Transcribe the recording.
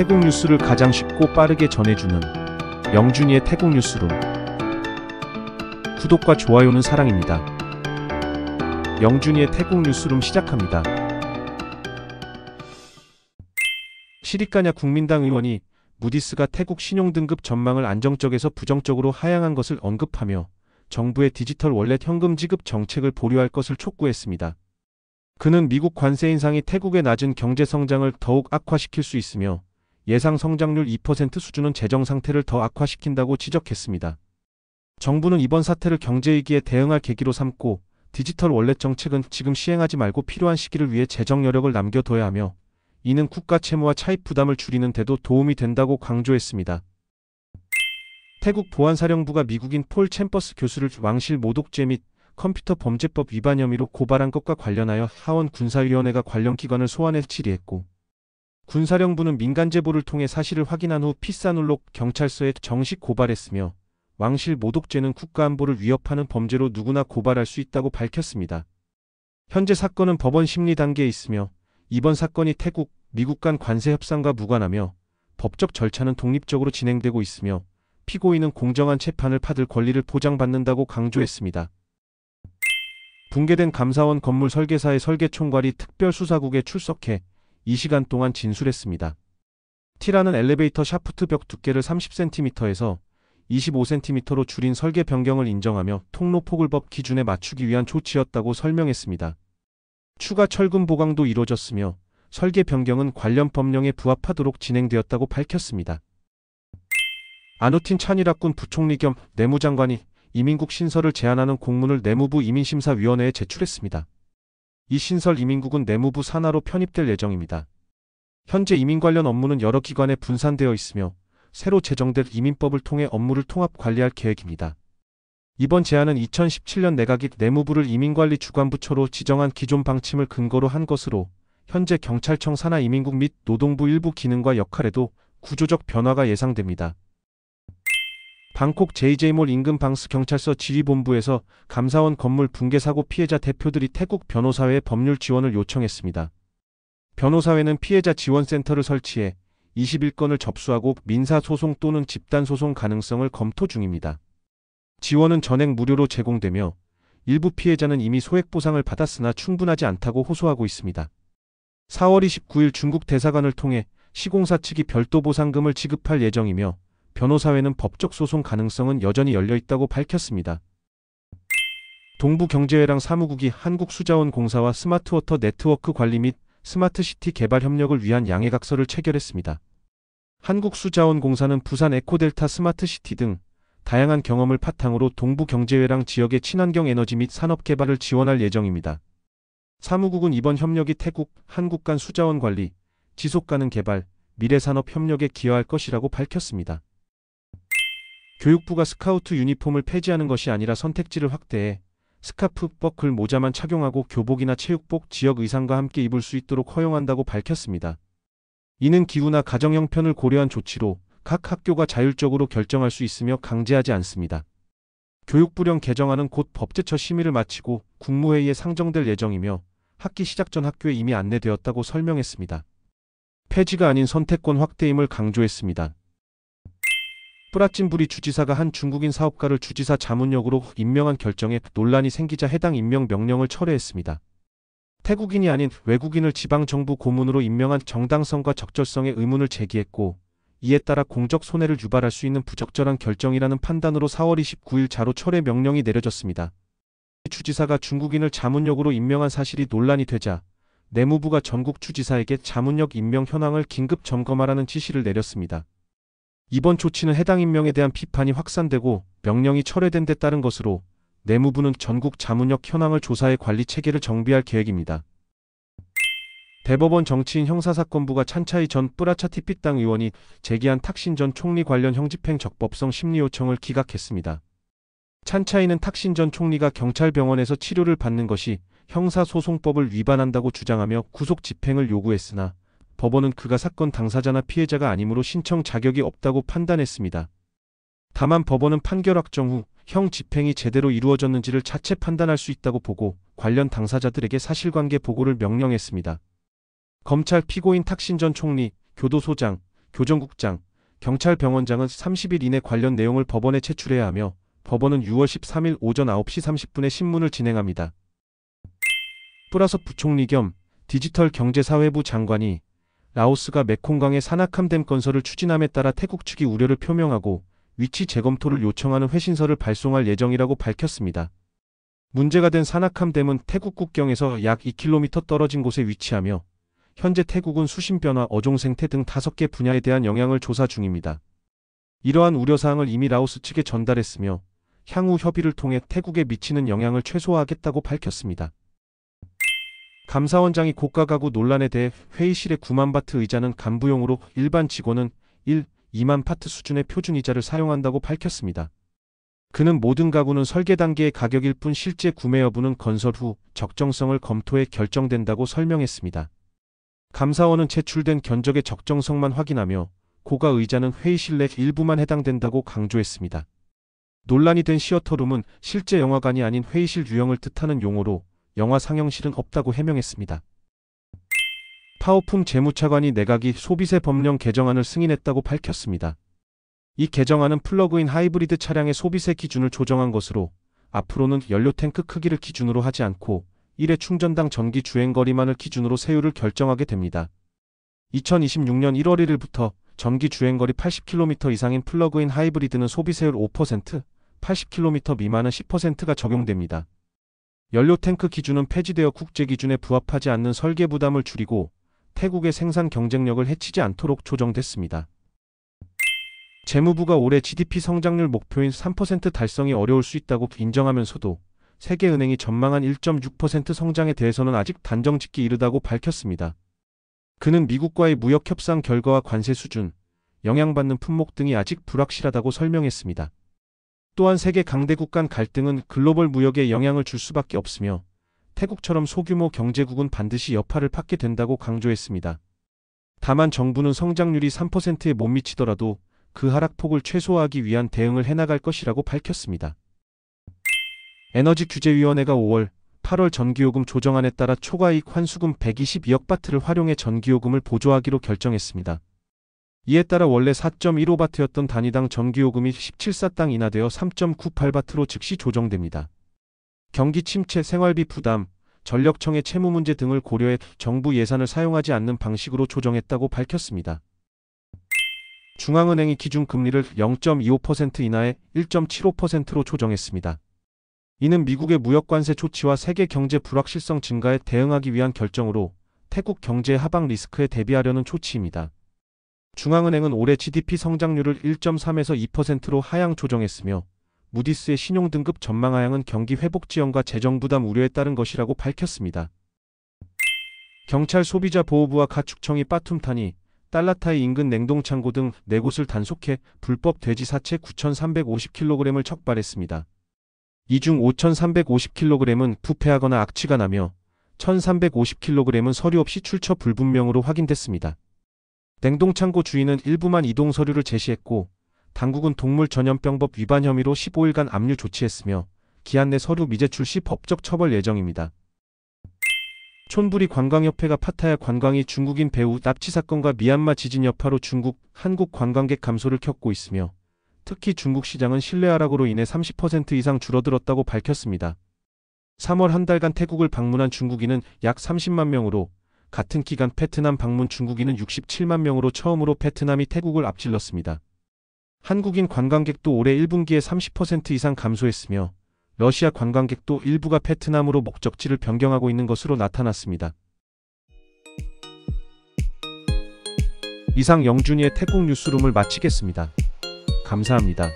태국 뉴스를 가장 쉽고 빠르게 전해주는 영준이의 태국 뉴스룸. 구독과 좋아요는 사랑입니다. 영준이의 태국 뉴스룸 시작합니다. 시리카냐 국민당 의원이 무디스가 태국 신용등급 전망을 안정적에서 부정적으로 하향한 것을 언급하며 정부의 디지털 월렛 현금 지급 정책을 보류할 것을 촉구했습니다. 그는 미국 관세 인상이 태국의 낮은 경제 성장을 더욱 악화시킬 수 있으며 예상 성장률 2% 수준은 재정 상태를 더 악화시킨다고 지적했습니다. 정부는 이번 사태를 경제위기에 대응할 계기로 삼고 디지털 월렛 정책은 지금 시행하지 말고 필요한 시기를 위해 재정 여력을 남겨둬야 하며 이는 국가 채무와 차입 부담을 줄이는 데도 도움이 된다고 강조했습니다. 태국 보안사령부가 미국인 폴 챔버스 교수를 왕실 모독죄 및 컴퓨터 범죄법 위반 혐의로 고발한 것과 관련하여 하원 군사위원회가 관련 기관을 소환해 질의했고, 군사령부는 민간 제보를 통해 사실을 확인한 후 피사눌록 경찰서에 정식 고발했으며 왕실 모독죄는 국가안보를 위협하는 범죄로 누구나 고발할 수 있다고 밝혔습니다. 현재 사건은 법원 심리 단계에 있으며 이번 사건이 태국, 미국 간 관세 협상과 무관하며 법적 절차는 독립적으로 진행되고 있으며 피고인은 공정한 재판을 받을 권리를 보장받는다고 강조했습니다. 붕괴된 감사원 건물 설계사의 설계총괄이 특별수사국에 출석해 2시간 동안 진술했습니다. T라는 엘리베이터 샤프트 벽 두께를 30cm에서 25cm로 줄인 설계 변경을 인정하며 통로 폭을 법 기준에 맞추기 위한 조치였다고 설명했습니다. 추가 철근 보강도 이루어졌으며 설계 변경은 관련 법령에 부합하도록 진행되었다고 밝혔습니다. 아누틴 차니락군 부총리 겸 내무장관이 이민국 신설을 제안하는 공문을 내무부 이민심사위원회에 제출했습니다. 이 신설 이민국은 내무부 산하로 편입될 예정입니다. 현재 이민 관련 업무는 여러 기관에 분산되어 있으며 새로 제정될 이민법을 통해 업무를 통합 관리할 계획입니다. 이번 제안은 2017년 내각이 내무부를 이민관리 주관부처로 지정한 기존 방침을 근거로 한 것으로 현재 경찰청 산하 이민국 및 노동부 일부 기능과 역할에도 구조적 변화가 예상됩니다. 방콕 JJ몰 인근 방스 경찰서 지휘본부에서 감사원 건물 붕괴 사고 피해자 대표들이 태국 변호사회에 법률 지원을 요청했습니다. 변호사회는 피해자 지원센터를 설치해 21건을 접수하고 민사소송 또는 집단소송 가능성을 검토 중입니다. 지원은 전액 무료로 제공되며 일부 피해자는 이미 소액보상을 받았으나 충분하지 않다고 호소하고 있습니다. 4월 29일 중국 대사관을 통해 시공사 측이 별도 보상금을 지급할 예정이며 변호사회는 법적 소송 가능성은 여전히 열려있다고 밝혔습니다. 동부경제회랑 사무국이 한국수자원공사와 스마트워터 네트워크 관리 및 스마트시티 개발 협력을 위한 양해각서를 체결했습니다. 한국수자원공사는 부산 에코델타 스마트시티 등 다양한 경험을 바탕으로 동부경제회랑 지역의 친환경 에너지 및 산업 개발을 지원할 예정입니다. 사무국은 이번 협력이 태국, 한국 간 수자원 관리, 지속가능 개발, 미래산업 협력에 기여할 것이라고 밝혔습니다. 교육부가 스카우트 유니폼을 폐지하는 것이 아니라 선택지를 확대해 스카프, 버클, 모자만 착용하고 교복이나 체육복, 지역 의상과 함께 입을 수 있도록 허용한다고 밝혔습니다. 이는 기후나 가정 형편을 고려한 조치로 각 학교가 자율적으로 결정할 수 있으며 강제하지 않습니다. 교육부령 개정안은 곧 법제처 심의를 마치고 국무회의에 상정될 예정이며 학기 시작 전 학교에 이미 안내되었다고 설명했습니다. 폐지가 아닌 선택권 확대임을 강조했습니다. 뿌라찐부리 주지사가 한 중국인 사업가를 주지사 자문역으로 임명한 결정에 논란이 생기자 해당 임명 명령을 철회했습니다. 태국인이 아닌 외국인을 지방정부 고문으로 임명한 정당성과 적절성에 의문을 제기했고 이에 따라 공적 손해를 유발할 수 있는 부적절한 결정이라는 판단으로 4월 29일 자로 철회 명령이 내려졌습니다. 주지사가 중국인을 자문역으로 임명한 사실이 논란이 되자 내무부가 전국 주지사에게 자문역 임명 현황을 긴급 점검하라는 지시를 내렸습니다. 이번 조치는 해당 임명에 대한 비판이 확산되고 명령이 철회된 데 따른 것으로 내무부는 전국 자문역 현황을 조사해 관리 체계를 정비할 계획입니다. 대법원 정치인 형사사건부가 찬차이 전 뿌라차티핏당 의원이 제기한 탁신 전 총리 관련 형집행 적법성 심리 요청을 기각했습니다. 찬차이는 탁신 전 총리가 경찰병원에서 치료를 받는 것이 형사소송법을 위반한다고 주장하며 구속 집행을 요구했으나 법원은 그가 사건 당사자나 피해자가 아니므로 신청 자격이 없다고 판단했습니다. 다만 법원은 판결 확정 후 형 집행이 제대로 이루어졌는지를 자체 판단할 수 있다고 보고 관련 당사자들에게 사실관계 보고를 명령했습니다. 검찰 피고인 탁신 전 총리, 교도소장, 교정국장, 경찰병원장은 30일 이내 관련 내용을 법원에 제출해야 하며 법원은 6월 13일 오전 9시 30분에 신문을 진행합니다. 프라섭 부총리 겸 디지털경제사회부 장관이 라오스가 메콩강의 산악함댐 건설을 추진함에 따라 태국 측이 우려를 표명하고 위치 재검토를 요청하는 회신서를 발송할 예정이라고 밝혔습니다. 문제가 된 산악함댐은 태국 국경에서 약 2km 떨어진 곳에 위치하며 현재 태국은 수심변화, 어종생태 등 5개 분야에 대한 영향을 조사 중입니다. 이러한 우려사항을 이미 라오스 측에 전달했으며 향후 협의를 통해 태국에 미치는 영향을 최소화하겠다고 밝혔습니다. 감사원장이 고가가구 논란에 대해 회의실에 9만 바트 의자는 간부용으로 일반 직원은 2만 바트 수준의 표준의자를 사용한다고 밝혔습니다. 그는 모든 가구는 설계 단계의 가격일 뿐 실제 구매 여부는 건설 후 적정성을 검토해 결정된다고 설명했습니다. 감사원은 제출된 견적의 적정성만 확인하며 고가 의자는 회의실 내 일부만 해당된다고 강조했습니다. 논란이 된 시어터룸은 실제 영화관이 아닌 회의실 유형을 뜻하는 용어로 영화 상영실은 없다고 해명했습니다. 파오품 재무차관이 내각이 소비세 법령 개정안을 승인했다고 밝혔습니다. 이 개정안은 플러그인 하이브리드 차량의 소비세 기준을 조정한 것으로 앞으로는 연료 탱크 크기를 기준으로 하지 않고 1회 충전당 전기 주행거리만을 기준으로 세율을 결정하게 됩니다. 2026년 1월 1일부터 전기 주행거리 80km 이상인 플러그인 하이브리드는 소비세율 5%, 80km 미만은 10%가 적용됩니다. 연료 탱크 기준은 폐지되어 국제 기준에 부합하지 않는 설계 부담을 줄이고 태국의 생산 경쟁력을 해치지 않도록 조정됐습니다. 재무부가 올해 GDP 성장률 목표인 3% 달성이 어려울 수 있다고 인정하면서도 세계은행이 전망한 1.6% 성장에 대해서는 아직 단정짓기 이르다고 밝혔습니다. 그는 미국과의 무역 협상 결과와 관세 수준, 영향받는 품목 등이 아직 불확실하다고 설명했습니다. 또한 세계 강대국 간 갈등은 글로벌 무역에 영향을 줄 수밖에 없으며 태국처럼 소규모 경제국은 반드시 여파를 받게 된다고 강조했습니다. 다만 정부는 성장률이 3%에 못 미치더라도 그 하락폭을 최소화하기 위한 대응을 해나갈 것이라고 밝혔습니다. 에너지규제위원회가 5월, 8월 전기요금 조정안에 따라 초과이익 환수금 122억 바트를 활용해 전기요금을 보조하기로 결정했습니다. 이에 따라 원래 4.15바트였던 단위당 전기요금이 17사당 인하되어 3.98바트로 즉시 조정됩니다. 경기 침체, 생활비 부담, 전력청의 채무 문제 등을 고려해 정부 예산을 사용하지 않는 방식으로 조정했다고 밝혔습니다. 중앙은행이 기준금리를 0.25% 인하해 1.75%로 조정했습니다. 이는 미국의 무역관세 조치와 세계 경제 불확실성 증가에 대응하기 위한 결정으로 태국 경제의 하방 리스크에 대비하려는 조치입니다. 중앙은행은 올해 GDP 성장률을 1.3에서 2%로 하향 조정했으며 무디스의 신용등급 전망 하향은 경기 회복 지연과 재정부담 우려에 따른 것이라고 밝혔습니다. 경찰 소비자보호부와 가축청이 빠툼타니 딸라타이 인근 냉동창고 등 4곳을 단속해 불법 돼지 사체 9,350kg을 적발했습니다. 이 중 5,350kg은 부패하거나 악취가 나며 1,350kg은 서류 없이 출처 불분명으로 확인됐습니다. 냉동창고 주인은 일부만 이동 서류를 제시했고 당국은 동물전염병법 위반 혐의로 15일간 압류 조치했으며 기한 내 서류 미제출 시 법적 처벌 예정입니다. 촌부리 관광협회가 파타야 관광이 중국인 배우 납치 사건과 미얀마 지진 여파로 한국 관광객 감소를 겪고 있으며 특히 중국 시장은 실내 하락으로 인해 30% 이상 줄어들었다고 밝혔습니다. 3월 한 달간 태국을 방문한 중국인은 약 30만 명으로 같은 기간 베트남 방문 중국인은 67만 명으로 처음으로 베트남이 태국을 앞질렀습니다. 한국인 관광객도 올해 1분기에 30% 이상 감소했으며 러시아 관광객도 일부가 베트남으로 목적지를 변경하고 있는 것으로 나타났습니다. 이상 영준이의 태국 뉴스룸을 마치겠습니다. 감사합니다.